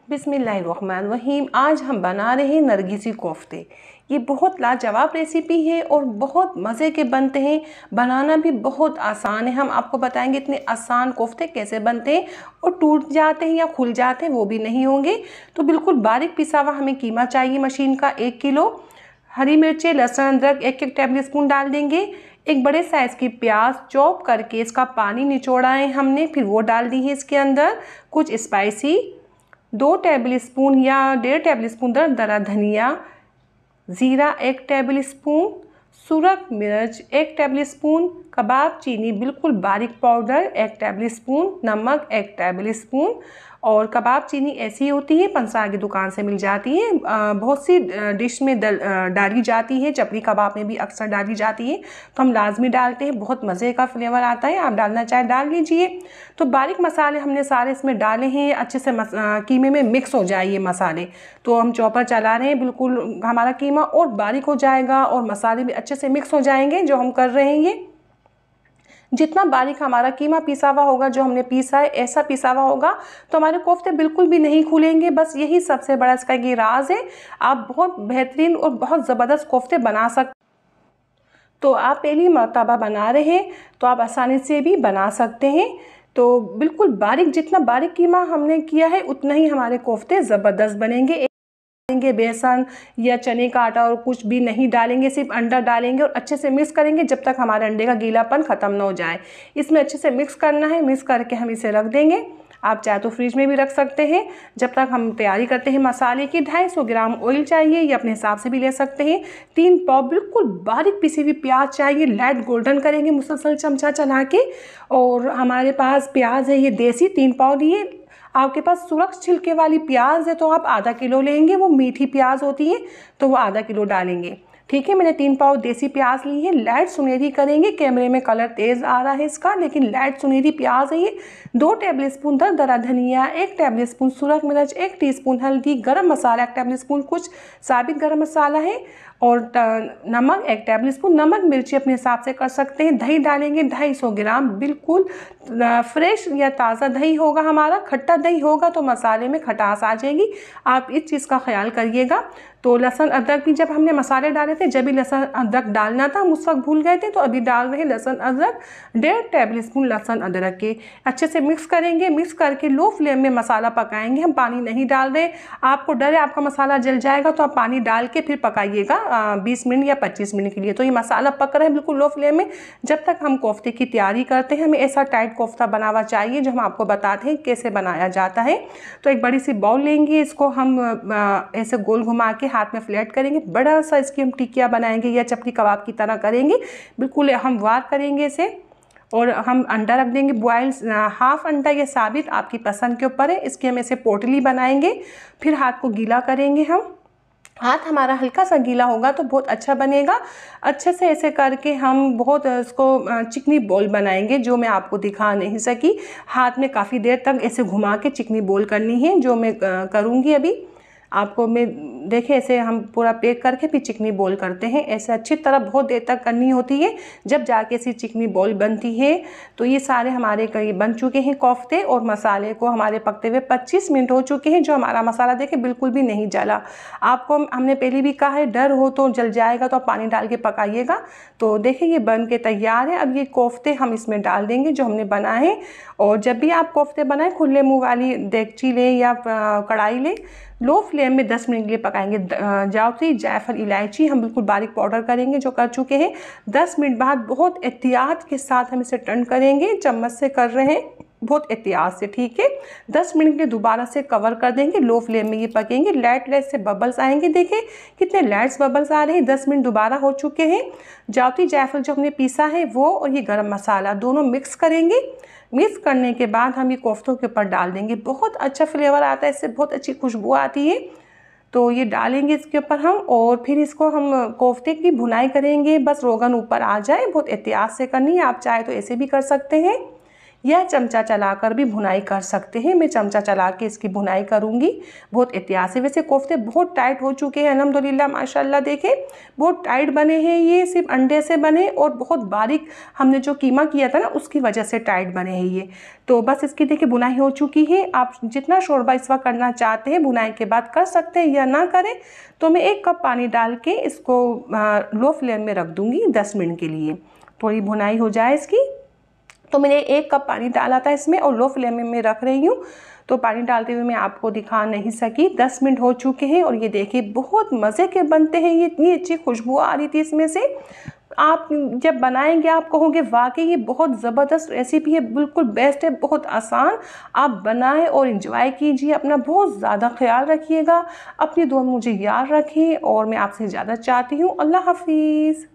बिस्मिल्लाहिर्रहमानिर्रहीम। आज हम बना रहे हैं नरगिसी कोफ्ते। ये बहुत लाजवाब रेसिपी है और बहुत मज़े के बनते हैं, बनाना भी बहुत आसान है। हम आपको बताएंगे इतने आसान कोफ्ते कैसे बनते हैं और टूट जाते हैं या खुल जाते हैं वो भी नहीं होंगे। तो बिल्कुल बारीक पिसा हुआ हमें कीमा चाहिए मशीन का 1 किलो। हरी मिर्चें, लहसुन, अदरक 1-1 टेबल स्पून डाल देंगे। एक बड़े साइज़ की प्याज चॉप करके इसका पानी निचोड़ा है हमने, फिर वो डाल दी है इसके अंदर। कुछ स्पाइसी 2 टेबल स्पून या 1.5 टेबल स्पून दरा धनिया, ज़ीरा 1 टेबल स्पून, सुरख मिर्च 1 टेबल स्पून, कबाब चीनी बिल्कुल बारीक पाउडर 1 टेबल स्पून, नमक 1 टेबल स्पून। और कबाब चीनी ऐसी होती है पंसार की दुकान से मिल जाती है, बहुत सी डिश में डाली जाती है, चपली कबाब में भी अक्सर डाली जाती है, तो हम लाजमी डालते हैं, बहुत मज़े का फ्लेवर आता है। आप डालना चाहे डाल लीजिए। तो बारीक मसाले हमने सारे इसमें डाले हैं, अच्छे से कीमे में मिक्स हो जाए ये मसाले। तो हम चॉपर चला रहे हैं, बिल्कुल हमारा कीमा और बारीक हो जाएगा और मसाले भी अच्छे से मिक्स हो जाएंगे जो हम कर रहे हैं। ये जितना बारीक हमारा कीमा पिसा हुआ होगा, जो हमने पीसा है ऐसा पिसा हुआ होगा, तो हमारे कोफ्ते बिल्कुल भी नहीं खुलेंगे। बस यही सबसे बड़ा इसका ये राज है। आप बहुत बेहतरीन और बहुत ज़बरदस्त कोफ्ते बना सकते। तो आप पहली मर्तबा बना रहे हैं तो आप आसानी से भी बना सकते हैं। तो बिल्कुल बारीक, जितना बारीक कीमा हमने किया है उतना ही हमारे कोफ्ते ज़बरदस्त बनेंगे। डालेंगे बेसन या चने का आटा और कुछ भी नहीं डालेंगे, सिर्फ अंडा डालेंगे और अच्छे से मिक्स करेंगे जब तक हमारे अंडे का गीलापन ख़त्म ना हो जाए। इसमें अच्छे से मिक्स करना है। मिक्स करके हम इसे रख देंगे। आप चाहे तो फ्रिज में भी रख सकते हैं। जब तक हम तैयारी करते हैं मसाले की, 250 ग्राम ऑयल चाहिए, ये अपने हिसाब से भी ले सकते हैं। 3 पाव बिल्कुल बारीक पिसी हुई प्याज चाहिए, लाइट गोल्डन करेंगे मुसलसल चमचा चला के। और हमारे पास प्याज है ये देसी, 3 पाव लिए। आपके पास सुरख छिलके वाली प्याज है तो आप आधा किलो लेंगे, वो मीठी प्याज होती है तो वो आधा किलो डालेंगे। ठीक है, मैंने 3 पाव देसी प्याज ली है, लाइट सुनहरी करेंगे। कैमरे में कलर तेज़ आ रहा है इसका, लेकिन लाइट सुनहरी प्याज है ये। 2 टेबल स्पून दरा धनिया, 1 टेबल स्पून सुरख मिर्च, 1 टीस्पून हल्दी, गरम मसाला 1 टेबल स्पून, कुछ साबित गरम मसाला है, और नमक 1 टेबल स्पून। नमक मिर्ची अपने हिसाब से कर सकते हैं। दही डालेंगे 250 ग्राम, बिल्कुल फ्रेश या ताज़ा दही होगा हमारा। खट्टा दही होगा तो मसाले में खटास आ जाएगी, आप इस चीज़ का ख्याल करिएगा। तो लहसुन अदरक भी जब हमने मसाले डाले थे, जब भी लहसुन अदरक डालना था हम उस वक्त भूल गए थे, तो अभी डाल रहे हैं लहसुन अदरक 1.5 टेबल स्पून लहसुन अदरक के। अच्छे से मिक्स करेंगे। मिक्स करके लो फ्लेम में मसाला पकाएंगे। हम पानी नहीं डाल रहे। आपको डर है आपका मसाला जल जाएगा तो आप पानी डाल के फिर पकाइएगा 20 मिनट या 25 मिनट के लिए। तो ये मसाला पक रहा है बिल्कुल लो फ्लेम में। जब तक हम कोफ्ते की तैयारी करते हैं, हमें ऐसा टाइट कोफ्ता बना हुआ चाहिए जो हम आपको बताते हैं कैसे बनाया जाता है। तो एक बड़ी सी बाउल लेंगे, इसको हम ऐसे गोल घुमा के हाथ में फ्लैट करेंगे। बड़ा सा इसकी हम टिकिया बनाएंगे या चपली कबाब की तरह करेंगे, बिल्कुल हम वार करेंगे इसे। और हम अंडा रख देंगे बॉयल, हाफ अंडा या साबित आपकी पसंद के ऊपर है। इसकी हम ऐसे पोटली बनाएंगे। फिर हाथ को गीला करेंगे हम। हाथ हमारा हल्का सा गीला होगा तो बहुत अच्छा बनेगा। अच्छे से ऐसे करके हम बहुत इसको चिकनी बॉल बनाएंगे, जो मैं आपको दिखा नहीं सकी। हाथ में काफ़ी देर तक ऐसे घुमा के चिकनी बॉल करनी है, जो मैं करूँगी अभी आपको। मैं देखें, ऐसे हम पूरा पैक करके फिर चिकनी बॉल करते हैं। ऐसे अच्छी तरह बहुत देर तक करनी होती है, जब जाके ऐसी चिकनी बॉल बनती है। तो ये सारे हमारे करीब बन चुके हैं कोफ्ते, और मसाले को हमारे पकते हुए 25 मिनट हो चुके हैं। जो हमारा मसाला देखें बिल्कुल भी नहीं जला। आपको हमने पहले भी कहा है, डर हो तो जल जाएगा तो आप पानी डाल के पकाइएगा। तो देखिए ये बन के तैयार है। अब ये कोफ्ते हम इसमें डाल देंगे जो हमने बनाए हैं। और जब भी आप कोफ्ते बनाएं, खुले मुँह वाली देगची लें या कढ़ाई लें, लो फ्लेम में 10 मिनट के लिए पकाएंगे। जावित्री, जायफल, इलायची हम बिल्कुल बारीक पाउडर करेंगे, जो कर चुके हैं। 10 मिनट बाद बहुत एहतियात के साथ हम इसे टर्न करेंगे। चम्मच से कर रहे हैं, बहुत एहतियात से, ठीक है। 10 मिनट के लिए दोबारा से कवर कर देंगे। लो फ्लेम में ये पकेंगे। लाइट लाइट से बबल्स आएंगे। देखें कितने लाइट्स बबल्स आ रहे हैं। 10 मिनट दोबारा हो चुके हैं। जावित्री, जायफल जो हमने पीसा है वो, और ये गरम मसाला दोनों मिक्स करेंगे। मिक्स करने के बाद हम ये कोफ्तों के ऊपर डाल देंगे। बहुत अच्छा फ्लेवर आता है इससे, बहुत अच्छी खुशबू आती है। तो ये डालेंगे इसके ऊपर हम, और फिर इसको हम कोफ्ते की भुनाई करेंगे। बस रोगन ऊपर आ जाए, बहुत एहतियात से करनी है। आप चाहे तो ऐसे भी कर सकते हैं। या चमचा चलाकर भी भुनाई कर सकते हैं। मैं चमचा चला के इसकी भुनाई करूँगी बहुत एहतियात से। वैसे कोफ्ते बहुत टाइट हो चुके हैं अल्हम्दुलिल्लाह, माशाल्लाह देखें बहुत टाइट बने हैं, ये सिर्फ अंडे से बने और बहुत बारीक हमने जो कीमा किया था ना उसकी वजह से टाइट बने हैं ये। तो बस इसकी देखिए भुनाई हो चुकी है। आप जितना शोरबा इस वक्त करना चाहते हैं भुनाई के बाद कर सकते हैं या ना करें। तो मैं 1 कप पानी डाल के इसको लो फ्लेम में रख दूँगी 10 मिनट के लिए, थोड़ी भुनाई हो जाए इसकी। तो मैंने 1 कप पानी डाला था इसमें और लो फ्लेम में मैं रख रही हूँ। तो पानी डालते हुए मैं आपको दिखा नहीं सकी। 10 मिनट हो चुके हैं और ये देखिए बहुत मज़े के बनते हैं ये। इतनी अच्छी खुशबू आ रही थी इसमें से। आप जब बनाएंगे आप कहोगे वाकई ये बहुत ज़बरदस्त रेसिपी है, बिल्कुल बेस्ट है, बहुत आसान। आप बनाएं और इंजॉय कीजिए। अपना बहुत ज़्यादा ख्याल रखिएगा, अपनी दुआ मुझे याद रखें और मैं आपसे ज़्यादा चाहती हूँ। अल्लाह हाफिज़।